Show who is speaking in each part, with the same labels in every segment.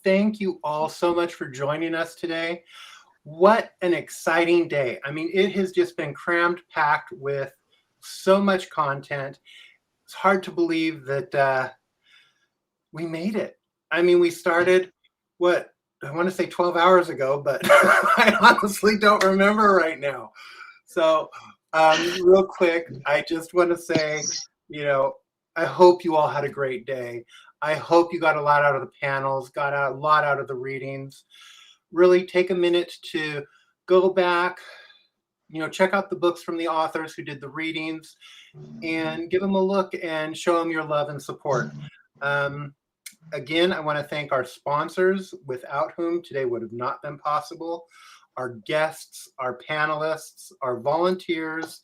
Speaker 1: thank you all so much for joining us today. What an exciting day. I mean, it has just been crammed, packed with so much content. It's hard to believe that we made it. I mean, we started, what, I want to say 12 hours ago, but I honestly don't remember right now. So real quick, I just want to say, I hope you all had a great day. I hope you got a lot out of the panels, got a lot out of the readings. Really take a minute to go back, check out the books from the authors who did the readings and give them a look and show them your love and support. Again, I want to thank our sponsors, without whom today would have not been possible, our guests, our panelists, our volunteers,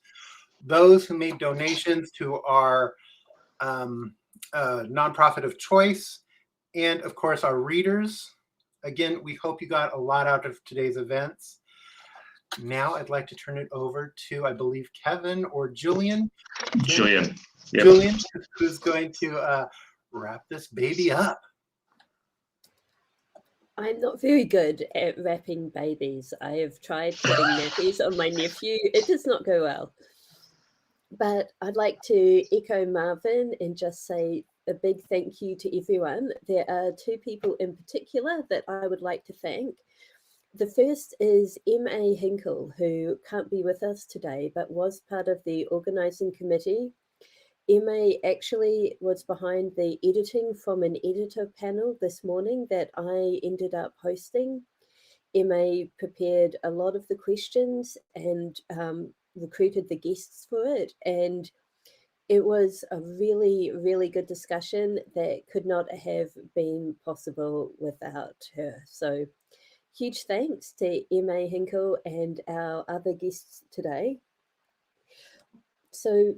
Speaker 1: those who made donations to our nonprofit of choice, and of course our readers. Again, we hope you got a lot out of today's events. Now I'd like to turn it over to, I believe, Kevin or Julian.
Speaker 2: Julian.
Speaker 1: Yep. Julian, who's going to wrap this baby up.
Speaker 3: I'm not very good at wrapping babies. I have tried putting nappies on my nephew. It does not go well. But I'd like to echo Marvin and just say a big thank you to everyone. There are two people in particular that I would like to thank. The first is M.A. Hinkle, who can't be with us today, but was part of the organising committee. Emma actually was behind the editing from an editor panel this morning that I ended up hosting. Emma prepared a lot of the questions and recruited the guests for it. And it was a really, really good discussion that could not have been possible without her. So huge thanks to Emma Hinkle and our other guests today. So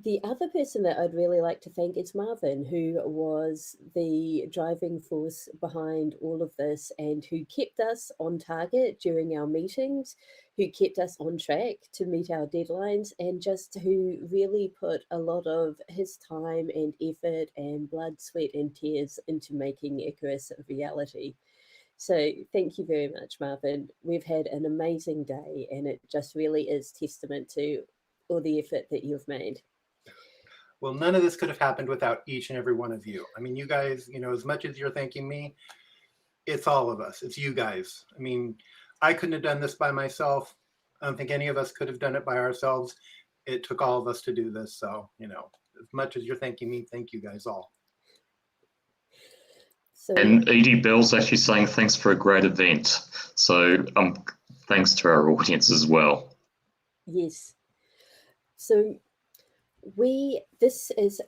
Speaker 3: the other person that I'd really like to thank is Marvin, who was the driving force behind all of this and who kept us on target during our meetings, who kept us on track to meet our deadlines, and just who really put a lot of his time and effort and blood, sweat and tears into making Iqarus a reality. So thank you very much, Marvin. We've had an amazing day and it just really is testament to all the effort that you've made.
Speaker 1: Well, none of this could have happened without each and every one of you. I mean, you guys, as much as you're thanking me, it's all of us. It's you guys. I mean, I couldn't have done this by myself. I don't think any of us could have done it by ourselves. It took all of us to do this. So, as much as you're thanking me, thank you guys all.
Speaker 3: So,
Speaker 2: and Edie Bell's actually saying thanks for a great event. So thanks to our audience as well.
Speaker 3: Yes. So this is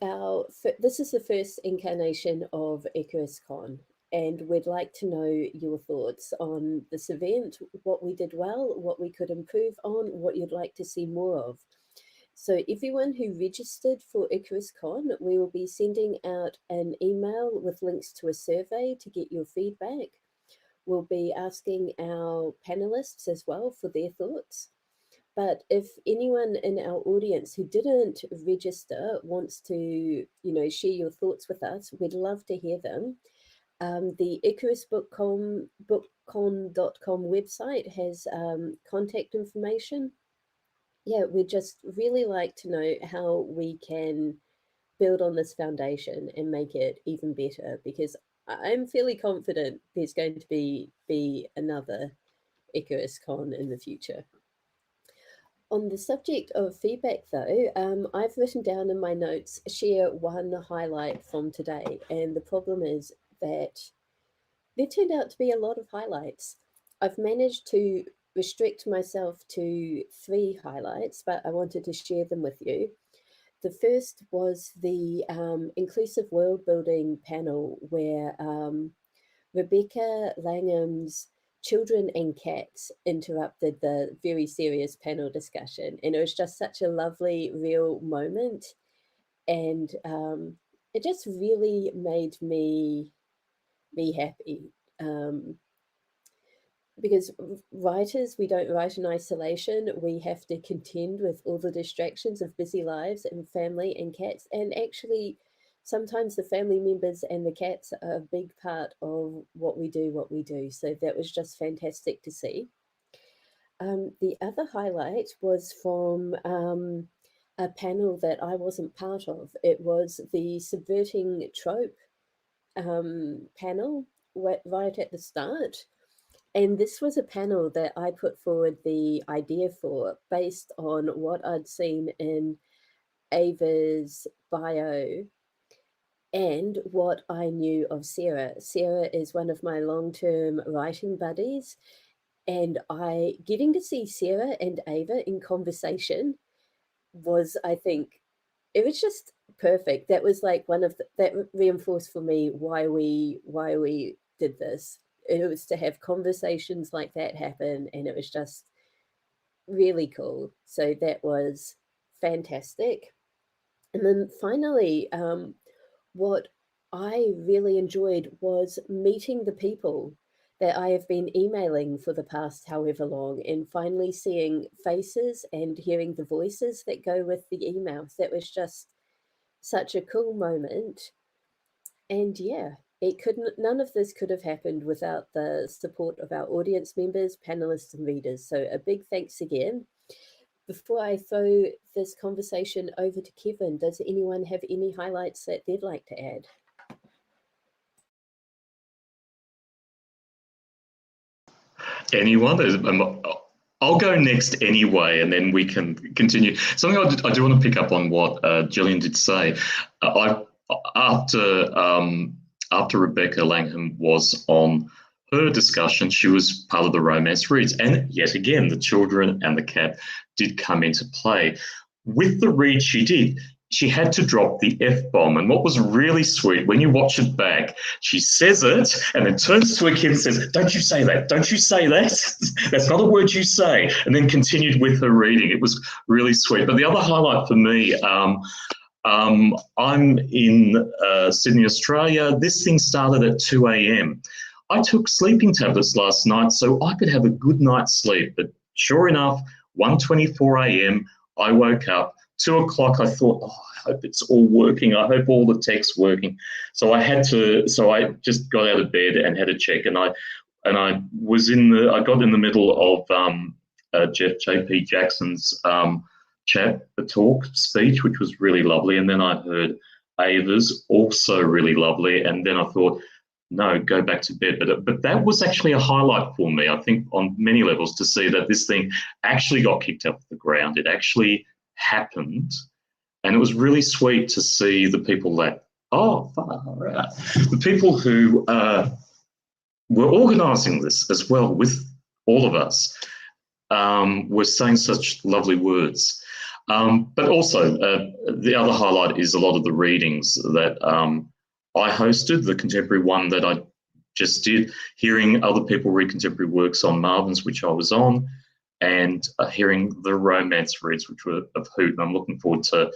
Speaker 3: the first incarnation of Iqarus Con, and we'd like to know your thoughts on this event, what we did well, what we could improve on, what you'd like to see more of. So everyone who registered for Iqarus Con, we will be sending out an email with links to a survey to get your feedback. We'll be asking our panelists as well for their thoughts. But if anyone in our audience who didn't register wants to, share your thoughts with us, we'd love to hear them. The IqarusBookCon.com website has contact information. Yeah, we'd just really like to know how we can build on this foundation and make it even better, because I'm fairly confident there's going to be another Iqarus Con in the future. On the subject of feedback, though, I've written down in my notes, share one highlight from today. And the problem is that there turned out to be a lot of highlights. I've managed to restrict myself to 3 highlights, but I wanted to share them with you. The first was the inclusive world building panel where Rebecca Langham's Children and Cats interrupted the very serious panel discussion. And it was just such a lovely, real moment. And it just really made me happy. Because writers, we don't write in isolation. We have to contend with all the distractions of busy lives and family and cats. And actually sometimes the family members and the cats are a big part of what we do. So that was just fantastic to see. The other highlight was from a panel that I wasn't part of. It was the Subverting Trope panel right at the start. And this was a panel that I put forward the idea for based on what I'd seen in Ava's bio and what I knew of Sarah. Sarah is one of my long-term writing buddies, and getting to see Sarah and Ava in conversation was, I think, it was just perfect. That was like that reinforced for me why we did this. It was to have conversations like that happen, and it was just really cool. So that was fantastic. And then finally, what I really enjoyed was meeting the people that I have been emailing for the past however long, and finally seeing faces and hearing the voices that go with the emails. That was just such a cool moment. And yeah, none of this could have happened without the support of our audience members, panelists, and readers. So a big thanks again. Before I throw this conversation over to Kevin, does anyone have any highlights that they'd like to add?
Speaker 2: Anyone? I'll go next anyway, and then we can continue. Something I do want to pick up on what Gillian did say. After Rebecca Langham was on her discussion, she was part of the romance reads, and yet again, the children and the cat did come into play. With the read she did, she had to drop the F-bomb. And what was really sweet, when you watch it back, she says it and then turns to her kid and says, "Don't you say that. Don't you say that. That's not a word you say." And then continued with her reading. It was really sweet. But the other highlight for me, I'm in Sydney, Australia. This thing started at 2 a.m. I took sleeping tablets last night so I could have a good night's sleep. But sure enough, 1:24 a.m., I woke up. 2 o'clock, I thought, oh, I hope it's all working. I hope all the tech's working. So I just got out of bed and had a check. And I got in the middle of J.P. Jackson's talk speech, which was really lovely. And then I heard Ava's, also really lovely. And then I thought, no, go back to bed. But that was actually a highlight for me, I think, on many levels, to see that this thing actually got kicked off the ground. It actually happened, and it was really sweet to see the people that the people who were organising this as well with all of us were saying such lovely words. But also the other highlight is a lot of the readings that I hosted, the contemporary one that I just did, hearing other people read contemporary works on Marvin's, which I was on, and hearing the romance reads, which were of hoot. And I'm looking forward to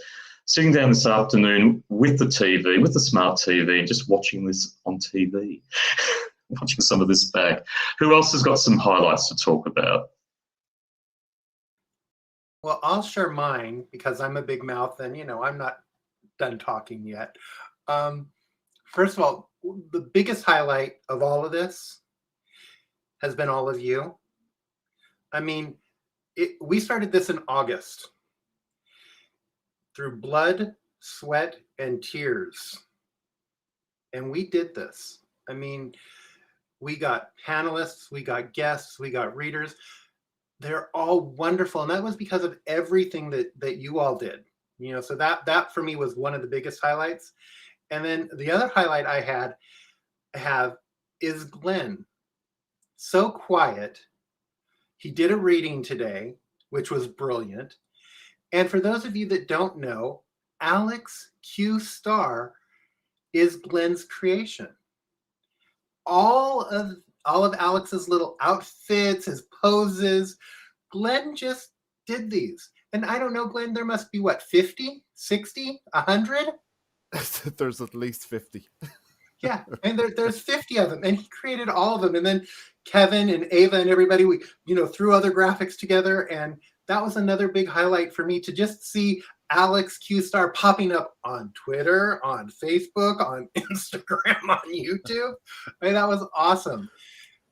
Speaker 2: sitting down this afternoon with the TV, with the smart TV, and just watching this on TV, watching some of this back. Who else has got some highlights to talk about?
Speaker 1: Well, I'll share mine because I'm a big mouth and, I'm not done talking yet. First of all, the biggest highlight of all of this has been all of you. I mean, we started this in August through blood, sweat, and tears. And we did this. I mean, we got panelists, we got guests, we got readers. They're all wonderful. And that was because of everything that you all did. So that for me was one of the biggest highlights. And then the other highlight I have is Glenn. So quiet. He did a reading today, which was brilliant. And for those of you that don't know, Alex Q Star is Glenn's creation. All of Alex's little outfits, his poses, Glenn just did these. And I don't know, Glenn, there must be 50, 60, 100?
Speaker 4: There's at least 50.
Speaker 1: Yeah, and there's 50 of them, and he created all of them. And then Kevin and Ava and everybody, we threw other graphics together, and that was another big highlight for me, to just see Alex Q Star popping up on Twitter, on Facebook, on Instagram, on YouTube. I mean, that was awesome.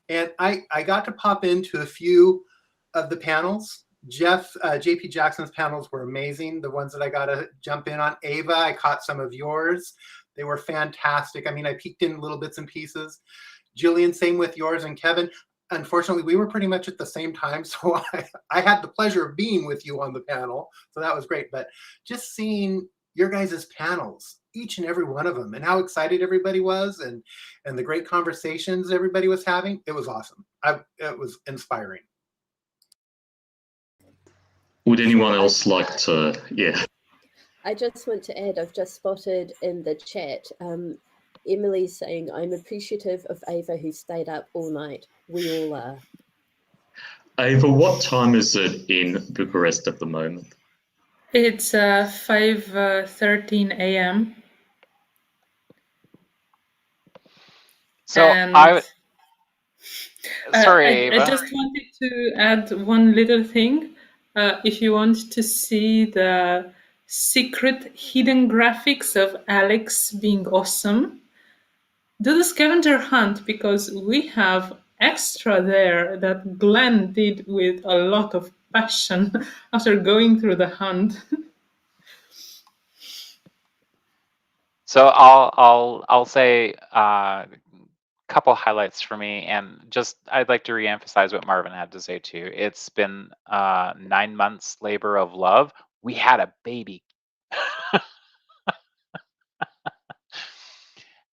Speaker 1: And I got to pop into a few of the panels. JP Jackson's panels were amazing. The ones that I got to jump in on. Ava, I caught some of yours. They were fantastic. I mean, I peeked in little bits and pieces. Jillian, same with yours. And Kevin, unfortunately, we were pretty much at the same time. So I had the pleasure of being with you on the panel. So that was great. But just seeing your guys' panels, each and every one of them, and how excited everybody was, and the great conversations everybody was having, it was awesome. It was inspiring.
Speaker 2: Would anyone else like to, yeah.
Speaker 3: I just want to add, I've just spotted in the chat, Emily's saying, I'm appreciative of Ava who stayed up all night. We all are.
Speaker 2: Ava, what time is it in Bucharest at the moment?
Speaker 5: It's 5:13 a.m.
Speaker 6: So
Speaker 5: And
Speaker 6: sorry,
Speaker 5: I
Speaker 6: Ava.
Speaker 5: just wanted to add one little thing. If you want to see the secret hidden graphics of Alex being awesome, do the scavenger hunt, because we have extra there that Glenn did with a lot of passion after going through the hunt.
Speaker 6: So I'll say a couple highlights for me, and just I'd like to reemphasize what Marvin had to say too. It's been 9 months labor of love. We had a baby.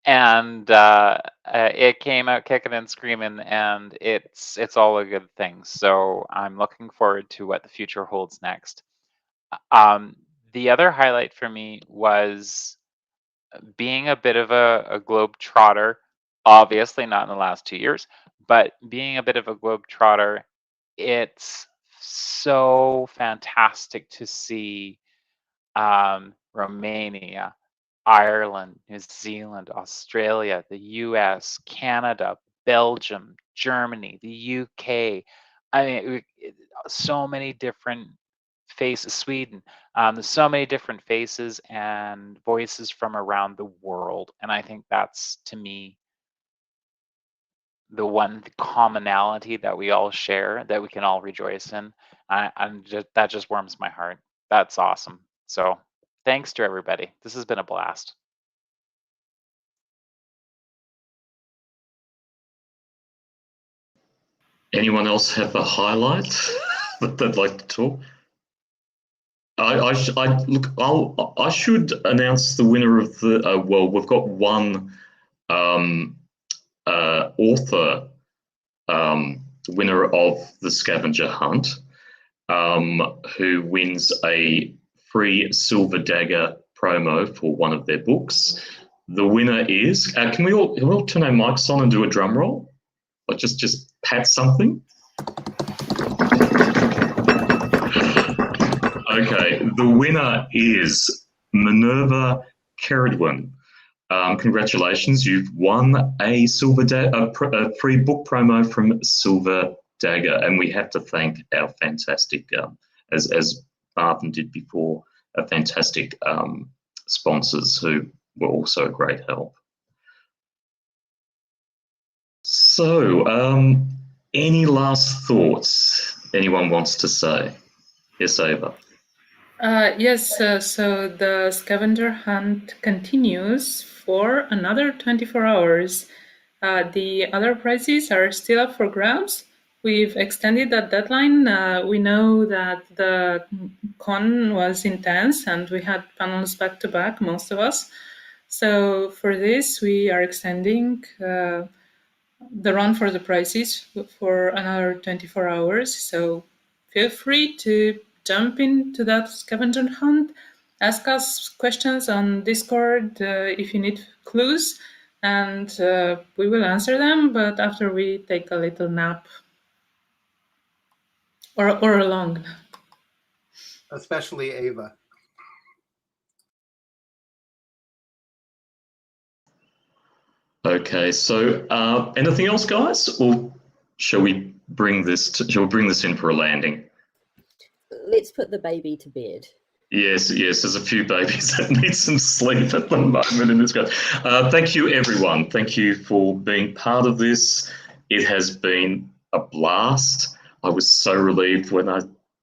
Speaker 6: And it came out kicking and screaming, and it's all a good thing. So I'm looking forward to what the future holds next. The other highlight for me was being a bit of a globe trotter. Obviously not in the last 2 years, but being a bit of a globe trotter, it's so fantastic to see Romania, Ireland, New Zealand, Australia, the US, Canada, Belgium, Germany, the UK. I mean, so many different faces, Sweden. There's so many different faces and voices from around the world. And I think that's, to me, the one commonality that we all share, that we can all rejoice in. That just warms my heart. That's awesome. So thanks to everybody. This has been a blast.
Speaker 2: Anyone else have a highlight that they'd like to talk? I should announce the winner of the. Well, we've got one author winner of the Scavenger Hunt, who wins a free Silver Dagger promo for one of their books. The winner is. Can we all turn our mics on and do a drum roll? Or just pat something? Okay, the winner is Minerva Keridwin. Congratulations, you've won a free book promo from Silver Dagger, and we have to thank our fantastic, as Marvin did before, our fantastic sponsors who were also a great help. So, any last thoughts anyone wants to say? Yes, Ava.
Speaker 5: Yes, so the scavenger hunt continues for another 24 hours. The other prizes are still up for grabs. We've extended that deadline. We know that the con was intense and we had panels back to back, most of us. So for this, we are extending the run for the prizes for another 24 hours. So feel free to jump into that scavenger hunt, ask us questions on Discord if you need clues, and we will answer them, but after we take a little nap or a long nap.
Speaker 1: Especially Ava.
Speaker 2: Okay, so anything else, guys, or shall we bring this in for a landing?
Speaker 3: Let's put the baby to bed.
Speaker 2: Yes, there's a few babies that need some sleep at the moment in this guy. Thank you, everyone. Thank you for being part of this. It has been a blast. I was so relieved when I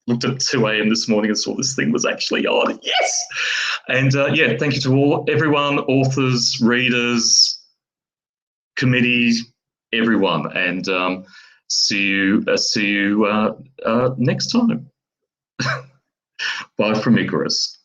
Speaker 2: looked at 2 a.m. this morning and saw this thing was actually on. Yes! And yeah, thank you to everyone, authors, readers, committees, everyone. And see you next time. Bye from Iqarus.